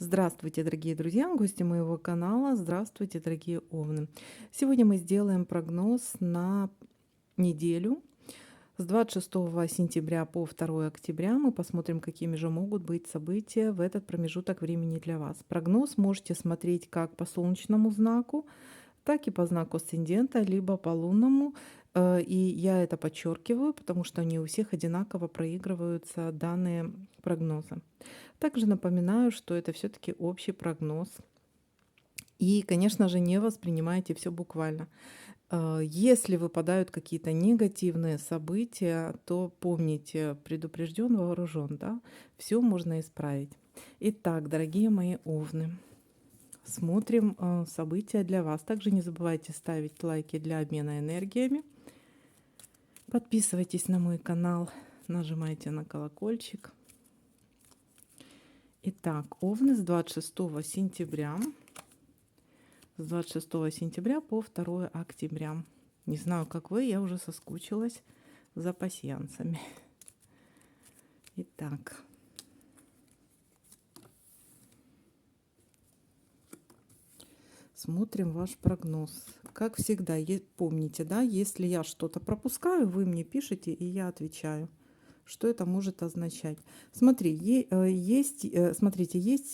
Здравствуйте, дорогие друзья, гости моего канала. Здравствуйте, дорогие овны. Сегодня мы сделаем прогноз на неделю с 26 сентября по 2 октября. Мы посмотрим, какими же могут быть события в этот промежуток времени для вас. Прогноз можете смотреть как по солнечному знаку, так и по знаку асцендента, либо по лунному. И я это подчеркиваю, потому что не у всех одинаково проигрываются данные прогноза. Также напоминаю, что это все-таки общий прогноз. И, конечно же, не воспринимайте все буквально. Если выпадают какие-то негативные события, то помните, предупрежден, вооружен, да? Все можно исправить. Итак, дорогие мои овны, смотрим события для вас. Также не забывайте ставить лайки для обмена энергиями. Подписывайтесь на мой канал, нажимайте на колокольчик. Итак, овны с 26 сентября по 2 октября. Не знаю, как вы, я уже соскучилась за пасьянсами. Итак, смотрим ваш прогноз. Как всегда, помните, да, если я что-то пропускаю, вы мне пишите, и я отвечаю. Что это может означать? Смотрите, есть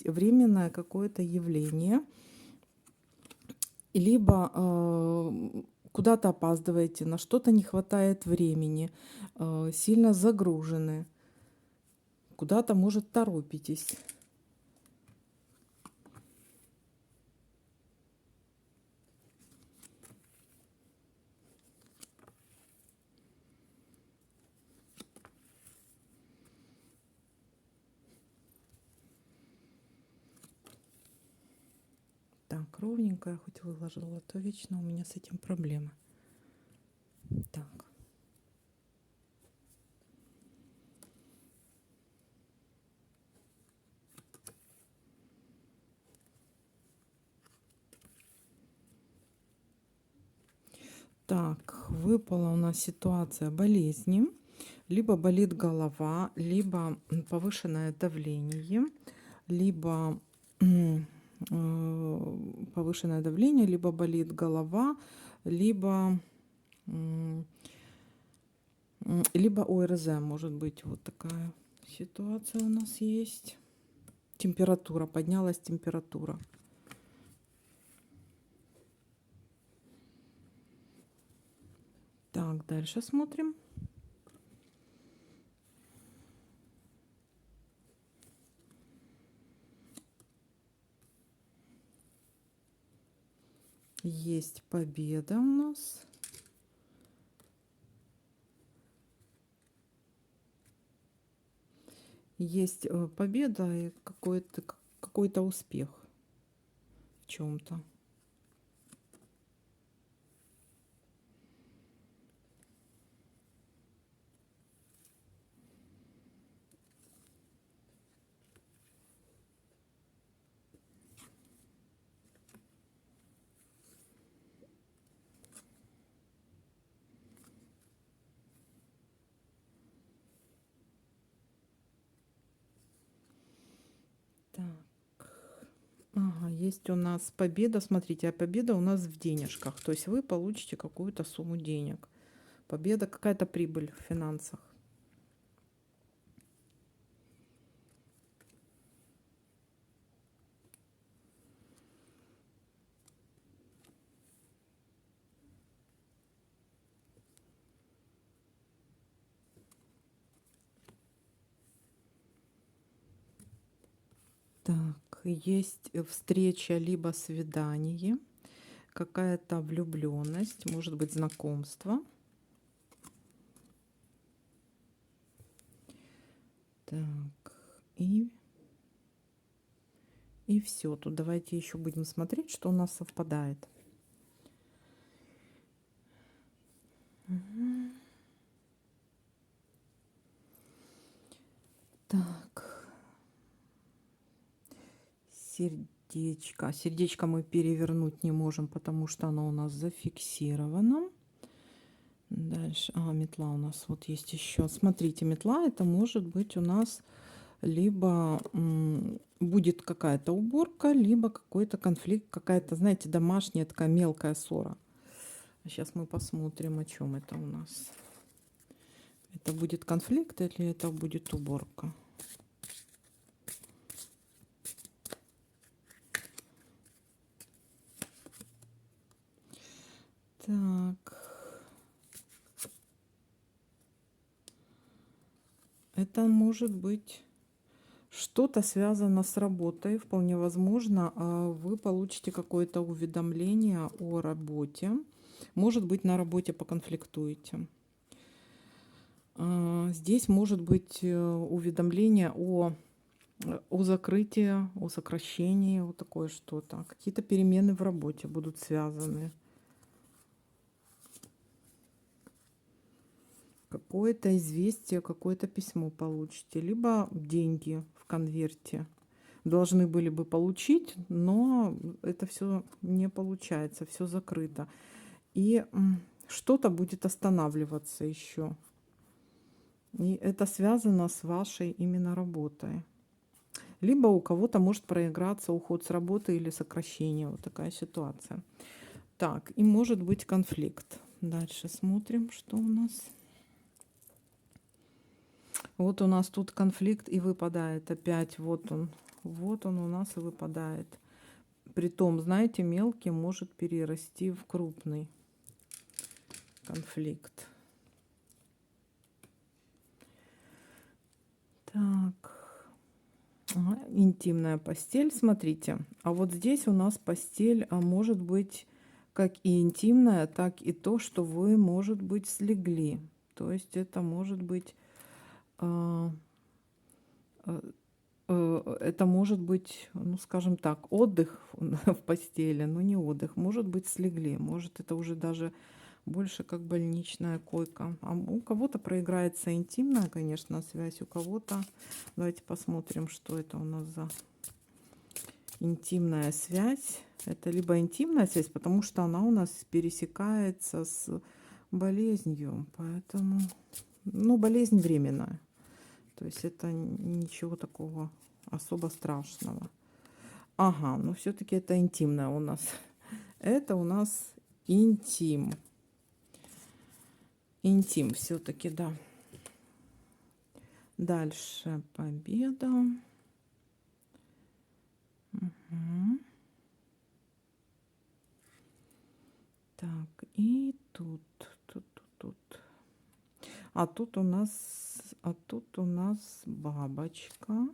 временное какое-то явление, либо куда-то опаздываете, на что-то не хватает времени, сильно загружены, куда-то, может, торопитесь. Так, ровненько я хоть выложила, а то вечно у меня с этим проблемы. Так. Так, выпала у нас ситуация болезни. Либо болит голова, либо повышенное давление, либо повышенное давление, либо болит голова, либо либо ОРЗ, может быть, вот такая ситуация у нас есть. Температура, поднялась температура. Так, дальше смотрим. Есть победа у нас. Есть победа и какой-то успех в чем-то. Так. Ага, есть у нас победа. Смотрите, а победа у нас в денежках. То есть вы получите какую-то сумму денег. Победа, какая-то прибыль в финансах. Так, есть встреча, либо свидание, какая-то влюбленность, может быть, знакомство. Так, и все. Тут давайте еще будем смотреть, что у нас совпадает. Так, сердечко. Сердечко мы перевернуть не можем, потому что оно у нас зафиксировано. Дальше. Метла у нас вот есть еще. Смотрите, метла это может быть у нас либо будет какая-то уборка, либо какой-то конфликт, какая-то, знаете, домашняя такая мелкая ссора. Сейчас мы посмотрим, о чем это у нас. Это будет конфликт или это будет уборка? Так. Это может быть что-то связано с работой. Вполне возможно, вы получите какое-то уведомление о работе. Может быть, на работе поконфликтуете. Здесь может быть уведомление о закрытии, о сокращении, вот такое что-то. Какие-то перемены в работе будут связаны. Какое-то известие, какое-то письмо получите. Либо деньги в конверте должны были бы получить, но это все не получается, все закрыто. И что-то будет останавливаться еще. И это связано с вашей именно работой. Либо у кого-то может проиграться уход с работы или сокращение. Вот такая ситуация. Так, и может быть конфликт. Дальше смотрим, что у нас. Вот у нас тут конфликт и выпадает опять. Вот он у нас и выпадает. Притом, знаете, мелкий может перерасти в крупный конфликт. Так. Интимная постель, смотрите. А вот здесь у нас постель может быть как и интимная, так и то, что вы, может быть, слегли. То есть это может быть это может быть, ну, скажем так, отдых в постели, но не отдых. Может быть, слегли, может, это уже даже больше как больничная койка. А у кого-то проиграется интимная, конечно, связь, у кого-то... Давайте посмотрим, что это у нас за интимная связь. Это либо интимная связь, потому что она у нас пересекается с болезнью, поэтому... Ну, болезнь временная. То есть это ничего такого особо страшного. Ага, но все-таки это интимное у нас. Это у нас интим. Интим все-таки, да. Дальше победа. Угу. Так, и тут. А тут у нас бабочка.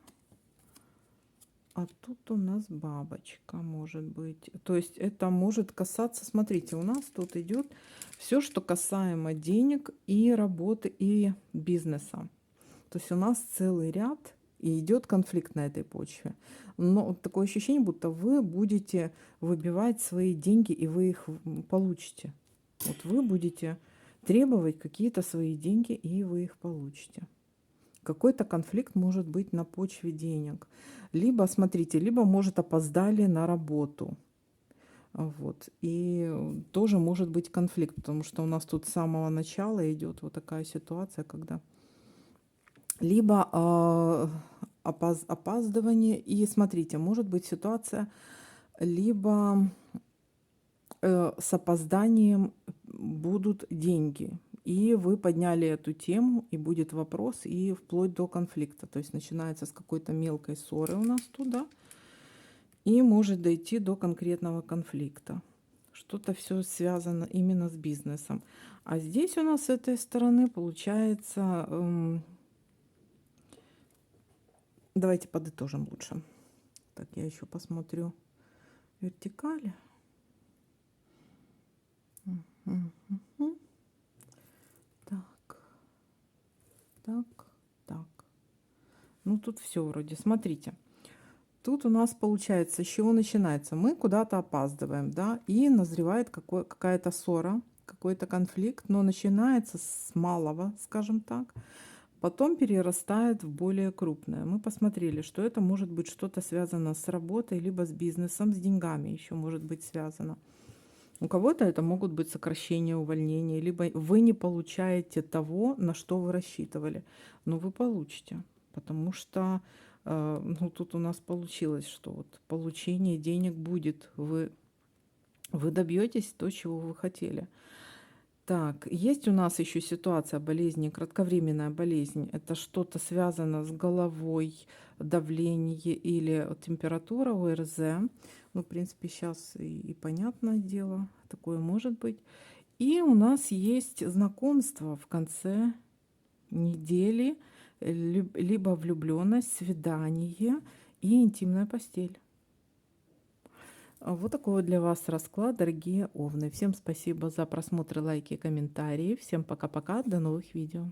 А тут у нас бабочка может быть. То есть это может касаться, смотрите, у нас тут идет все, что касаемо денег и работы, и бизнеса. То есть у нас целый ряд, и идет конфликт на этой почве. Но такое ощущение, будто вы будете выбивать свои деньги, и вы их получите. Вот вы будете требовать какие-то свои деньги, и вы их получите. Какой-то конфликт может быть на почве денег. Либо, смотрите, либо, может, опоздали на работу. Вот. И тоже может быть конфликт, потому что у нас тут с самого начала идет вот такая ситуация, когда либо опаздывание, и смотрите, может быть ситуация, либо с опозданием будут деньги. И вы подняли эту тему, и будет вопрос, и вплоть до конфликта. То есть начинается с какой-то мелкой ссоры у нас туда, и может дойти до конкретного конфликта. Что-то все связано именно с бизнесом. А здесь у нас с этой стороны получается... Давайте подытожим лучше. Так, я еще посмотрю вертикали. Так. Ну, тут все вроде. Смотрите. Тут у нас получается, с чего начинается? Мы куда-то опаздываем, да, и назревает какая-то ссора, какой-то конфликт, но начинается с малого, скажем так, потом перерастает в более крупное. Мы посмотрели, что это может быть что-то связано с работой, либо с бизнесом, с деньгами еще может быть связано. У кого-то это могут быть сокращения, увольнения, либо вы не получаете того, на что вы рассчитывали, но вы получите. потому что ну, тут у нас получилось, что вот получение денег будет, вы добьетесь то, чего вы хотели. Так, есть у нас еще ситуация болезни, кратковременная болезнь. Это что-то связано с головой, давление или температура, ОРЗ. Ну, в принципе, сейчас и понятное дело, такое может быть. И у нас есть знакомство в конце недели, либо влюбленность, свидание и интимная постель. Вот такой вот для вас расклад, дорогие овны. Всем спасибо за просмотр, лайки, комментарии. Всем пока-пока, до новых видео.